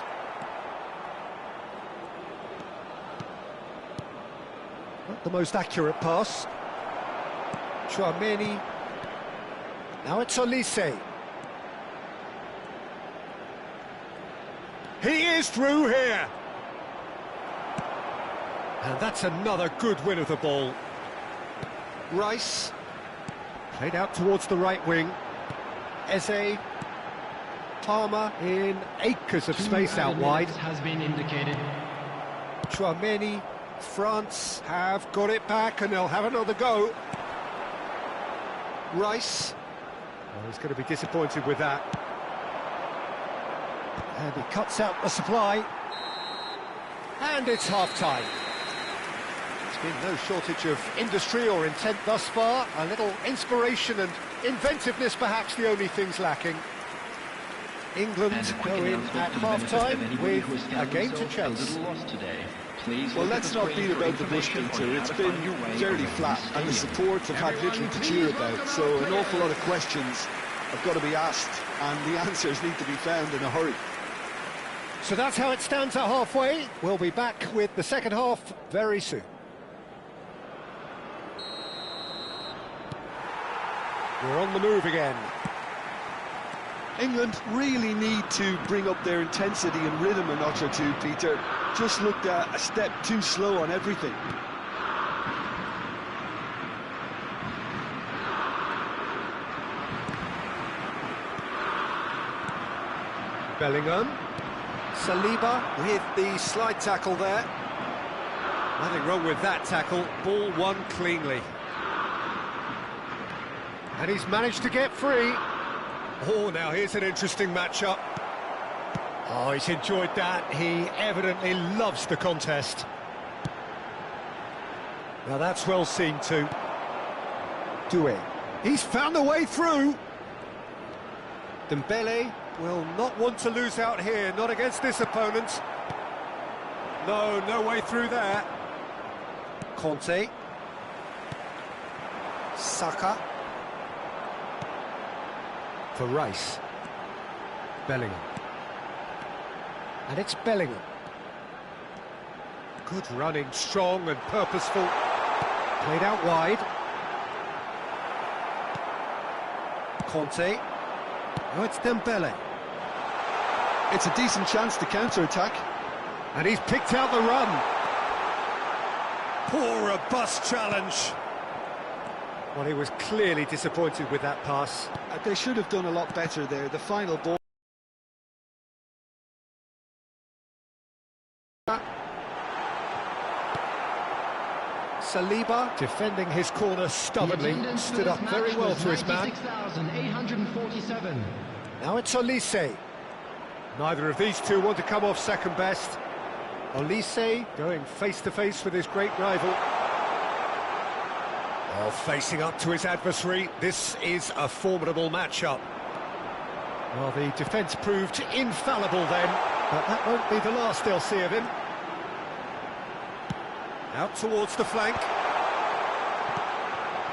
Not the most accurate pass. Chouameni. Now it's Olise. He is through here. And that's another good win of the ball. Rice. Played out towards the right wing. Eze. Palmer in acres of space out wide. Has been indicated. Chouameni. France have got it back and they'll have another go. Rice. Oh, he's going to be disappointed with that. And he cuts out the supply. And it's half-time. There's been no shortage of industry or intent thus far. A little inspiration and inventiveness, perhaps the only things lacking. England go in at half-time with a game to chase. Well, let's not beat about the bush, Peter. It's been fairly flat, and the supports have had little to cheer about, so an awful lot of questions have got to be asked, and the answers need to be found in a hurry. So that's how it stands at halfway. We'll be back with the second half very soon. We're on the move again. England really need to bring up their intensity and rhythm a notch or two, Peter. Just looked a step too slow on everything. Bellingham. Saliba with the slide tackle there. Nothing wrong with that tackle. Ball won cleanly. And he's managed to get free. Oh, now here's an interesting matchup. Oh, he's enjoyed that. He evidently loves the contest. Now that's well seen too. Doué. He's found a way through. Dembele will not want to lose out here, not against this opponent. No way through there. Conte. Saka. For Rice. Bellingham. And it's Bellingham. Good running, strong and purposeful. Played out wide. Conte. Now it's Dembele. It's a decent chance to counter-attack. And he's picked out the run. Poor robust challenge. Well, he was clearly disappointed with that pass. They should have done a lot better there. The final ball. Saliba defending his corner stubbornly, stood up very well to his man. 96,847. Now it's Olise. Neither of these two want to come off second best. Olise going face-to-face with his great rival. Oh, facing up to his adversary. This is a formidable matchup. Well, the defence proved infallible then, but that won't be the last they'll see of him. Out towards the flank.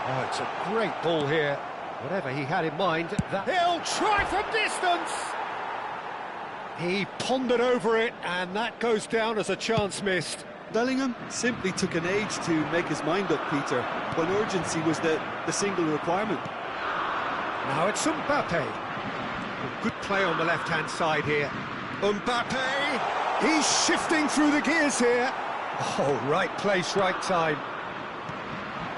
Oh, it's a great ball here. Whatever he had in mind, that... He'll try from distance! He pondered over it, and that goes down as a chance missed. Bellingham simply took an age to make his mind up, Peter, when urgency was the single requirement. Now it's Mbappe. Good play on the left-hand side here. Mbappe! He's shifting through the gears here. Oh, right place, right time.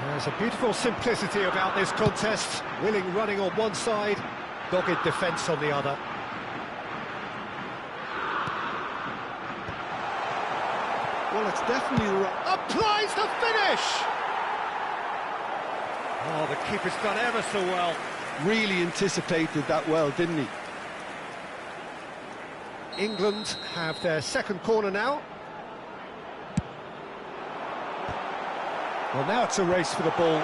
There's a beautiful simplicity about this contest. Willing running on one side, dogged defence on the other. Well, it's definitely the right... Applies the finish! Oh, the keeper's done ever so well. Really anticipated that well, didn't he? England have their second corner now. Well, now it's a race for the ball.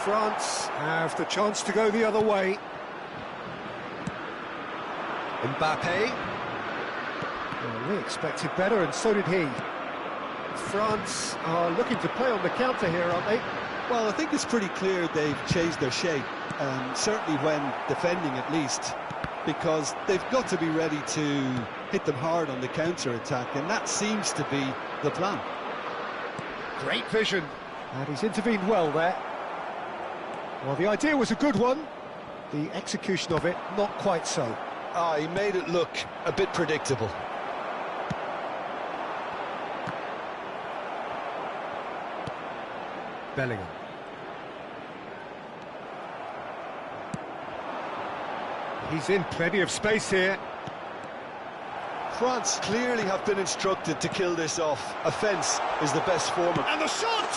France have the chance to go the other way. Mbappe. Well, we expected better, and so did he. France are looking to play on the counter here, aren't they? Well, I think it's pretty clear they've changed their shape, certainly when defending at least, because they've got to be ready to hit them hard on the counter-attack, and that seems to be the plan. Great vision, and he's intervened well there. Well, the idea was a good one, the execution of it not quite so. He made it look a bit predictable. Bellingham. He's in plenty of space here. France clearly have been instructed to kill this off. Offence is the best form of... And the shot!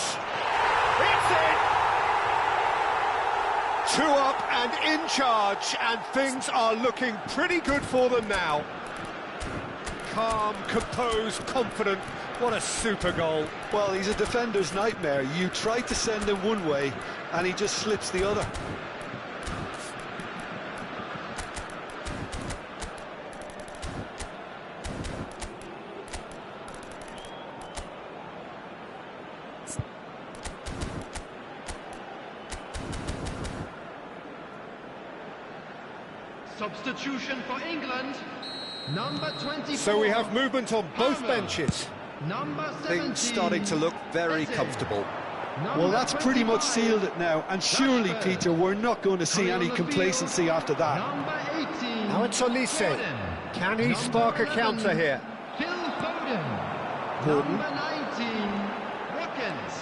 It's in! 2 up and in charge, and things are looking pretty good for them now. Calm, composed, confident. What a super goal. Well, he's a defender's nightmare. You try to send him one way, and he just slips the other. Substitution for England, number 24. So we have movement on both benches. Number 17. Things starting to look very comfortable. Well, that's pretty much sealed it now, and surely, Peter, we're not going to see any complacency after that. Number 18. Now it's Olise. Can he spark a counter here? Phil Foden. Gordon. Number 19. Watkins.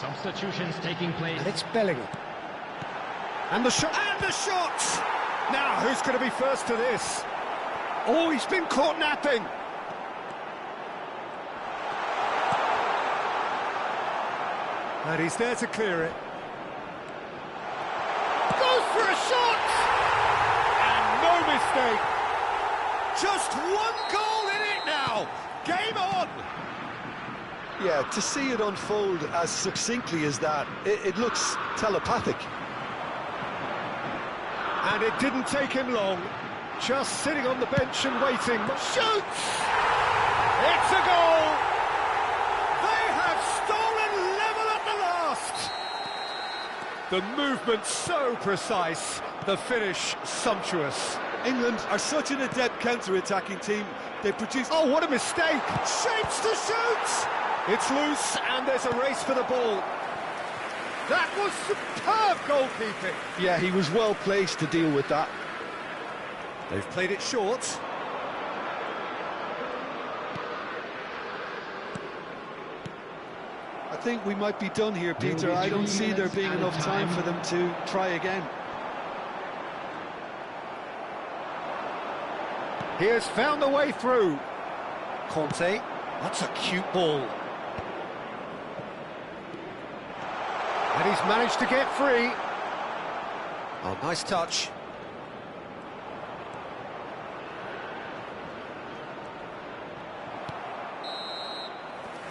Substitutions taking place. And it's Bellingham. And the shot! And the shot! Now, who's going to be first to this? Oh, he's been caught napping. And he's there to clear it. Goes for a shot! And no mistake. Just one goal in it now. Game on! Yeah, to see it unfold as succinctly as that, it looks telepathic. And it didn't take him long. Just sitting on the bench and waiting. Shoots! It's a goal! They have stolen level at the last! The movement so precise, the finish sumptuous. England are such an adept counter-attacking team. They produce... Oh, what a mistake! Shapes to shoot! It's loose, and there's a race for the ball. That was superb goalkeeping. Yeah, he was well placed to deal with that. They've played it short. I think we might be done here, Peter. I don't see there being enough time for them to try again. He has found a way through. Conte, that's a cute ball. And he's managed to get free. Oh, nice touch.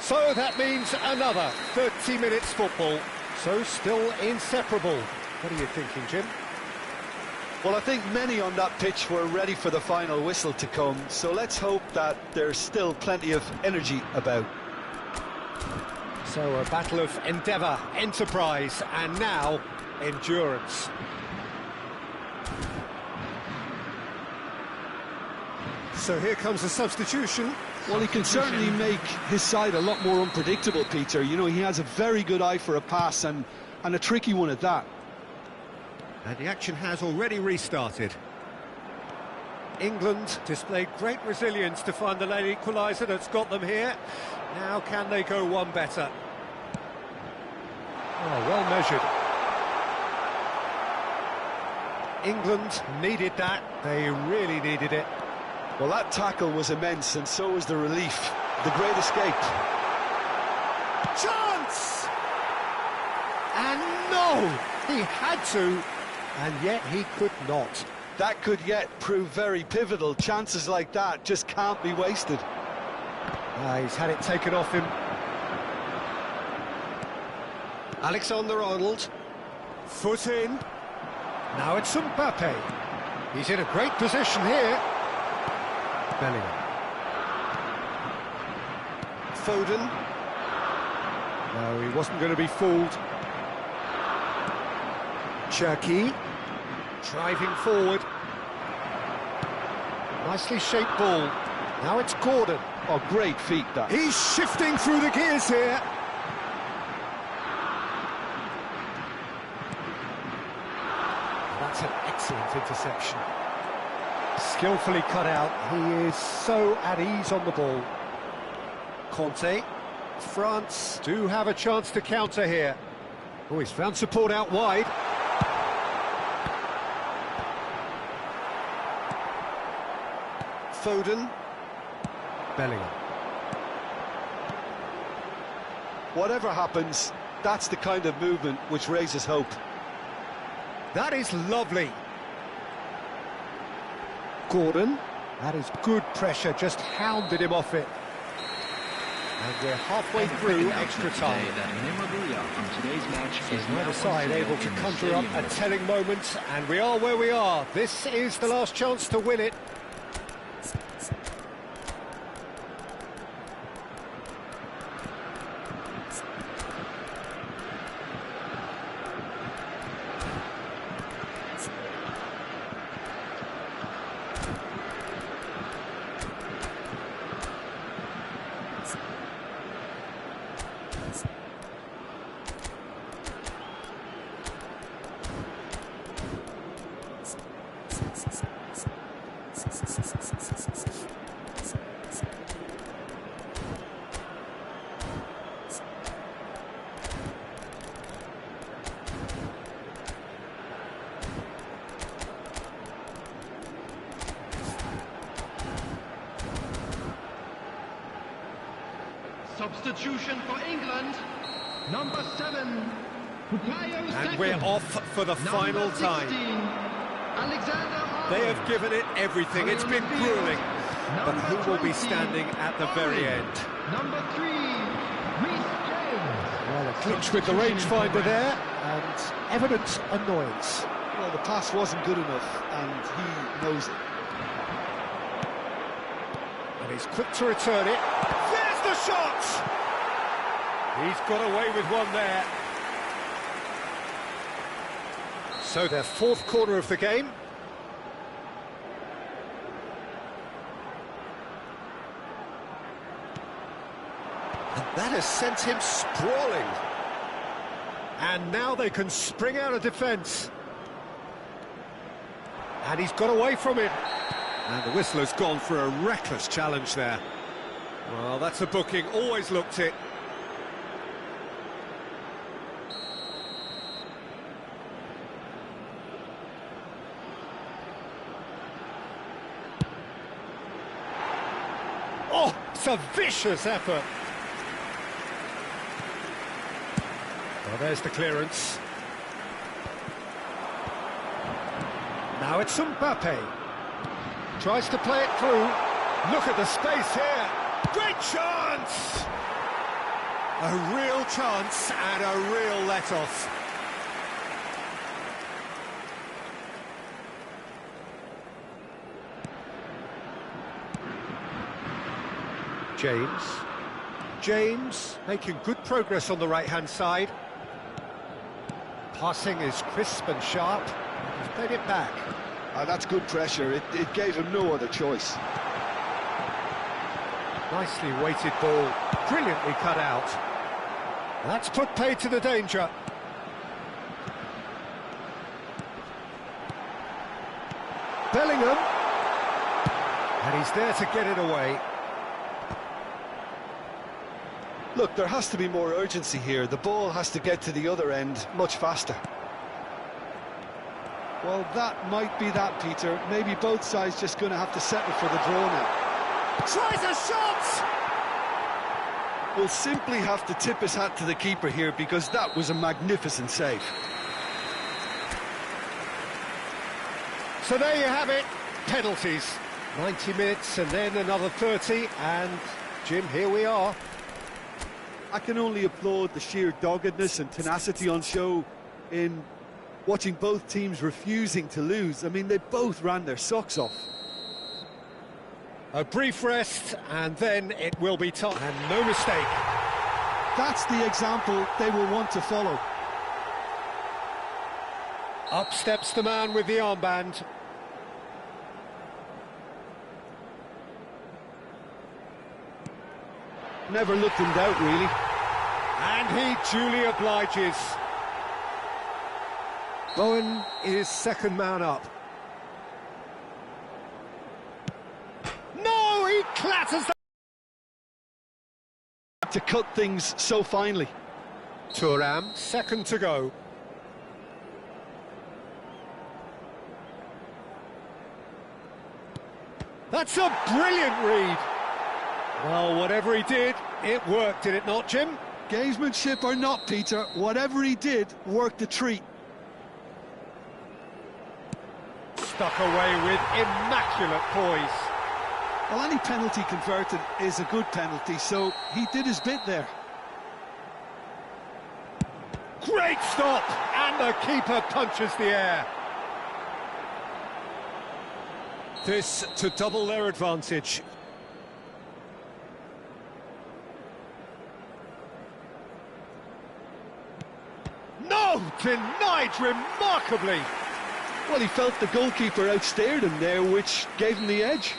So that means another 30 minutes football. So still inseparable. What are you thinking, Jim? Well, I think many on that pitch were ready for the final whistle to come, so let's hope that there's still plenty of energy about. So a battle of endeavour, enterprise, and now endurance. So here comes the substitution. Well, he can certainly make his side a lot more unpredictable, Peter. You know, he has a very good eye for a pass, and a tricky one at that. And the action has already restarted. England displayed great resilience to find the late equaliser that's got them here. Now can they go one better? Oh, well measured. England needed that. They really needed it. Well, that tackle was immense, and so was the relief. The great escape. Chance! And no! He had to, and yet he could not. That could yet prove very pivotal. Chances like that just can't be wasted. He's had it taken off him. Alexander-Arnold. Foot in. Now it's Mbappe. He's in a great position here. Bellingham. Foden. No, he wasn't going to be fooled. Cherki. Driving forward. Nicely shaped ball. Now it's Gordon. Oh, great feet, that. He's shifting through the gears here. That's an excellent interception. Skillfully cut out. He is so at ease on the ball. Conte. France do have a chance to counter here. Oh, he's found support out wide. Foden. Bellingham. Whatever happens, that's the kind of movement which raises hope. That is lovely. Gordon. That is good pressure, just hounded him off it. And we're halfway through extra time. So neither side able to conjure up a telling moment, and we are where we are. This is the last chance to win it. Substitution for England, number 7, Bukayo Saka. And we're off for the final Number 16, time. Alexander-Arnold. They have given it everything. It's been grueling. But who will be standing at the very end? Number 3, Reece James. Well, a clinch with the rangefinder there, and evident annoyance. Well, the pass wasn't good enough, and he knows it. And he's quick to return it. There's the shot! He's got away with one there. So their fourth corner of the game. And that has sent him sprawling. And now they can spring out of defence. And he's got away from it. And the whistle has gone for a reckless challenge there. Well, that's a booking, always looked it. Oh, it's a vicious effort. Well, there's the clearance. Now it's Mbappe. Tries to play it through. Look at the space here. Great chance! A real chance and a real let-off. James making good progress on the right-hand side. Passing is crisp and sharp. He's played it back. That's good pressure. It gave him no other choice. Nicely weighted ball, brilliantly cut out. That's put paid to the danger. Bellingham. And he's there to get it away. Look, there has to be more urgency here. The ball has to get to the other end much faster. Well, that might be that, Peter. Maybe both sides just going to have to settle for the draw now. Tries a shot! We'll simply have to tip his hat to the keeper here because that was a magnificent save. So there you have it, penalties. 90 minutes and then another 30, and Jim, here we are. I can only applaud the sheer doggedness and tenacity on show in watching both teams refusing to lose. I mean, they both ran their socks off. A brief rest, and then it will be time. And no mistake. That's the example they will want to follow. Up steps the man with the armband. Never looked in doubt, really. And he duly obliges. Bowen is second man up. No, he clatters To cut things so finely. Thuram, second to go. That's a brilliant read. Well, whatever he did, it worked, did it not, Jim? Gamesmanship or not, Peter, whatever he did worked a treat. Stuck away with immaculate poise. Well, any penalty converted is a good penalty, so he did his bit there. Great stop, and the keeper punches the air. This to double their advantage. No, denied remarkably. Well, he felt the goalkeeper outstared him there, which gave him the edge.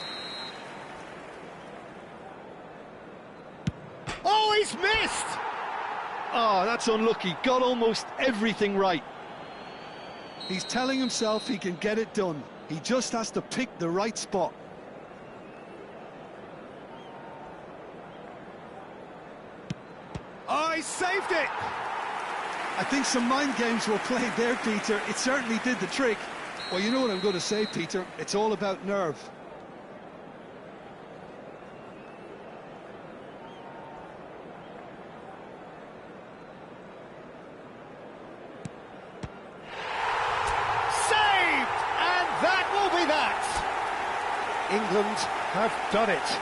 Oh, he's missed! Oh, that's unlucky. Got almost everything right. He's telling himself he can get it done. He just has to pick the right spot. Oh, he saved it! I think some mind games were played there, Peter. It certainly did the trick. Well, you know what I'm going to say, Peter. It's all about nerve. Saved! And that will be that! England have done it.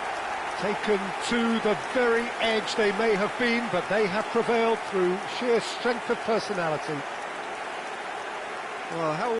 Taken to the very edge they may have been, but they have prevailed through sheer strength of personality. Well, how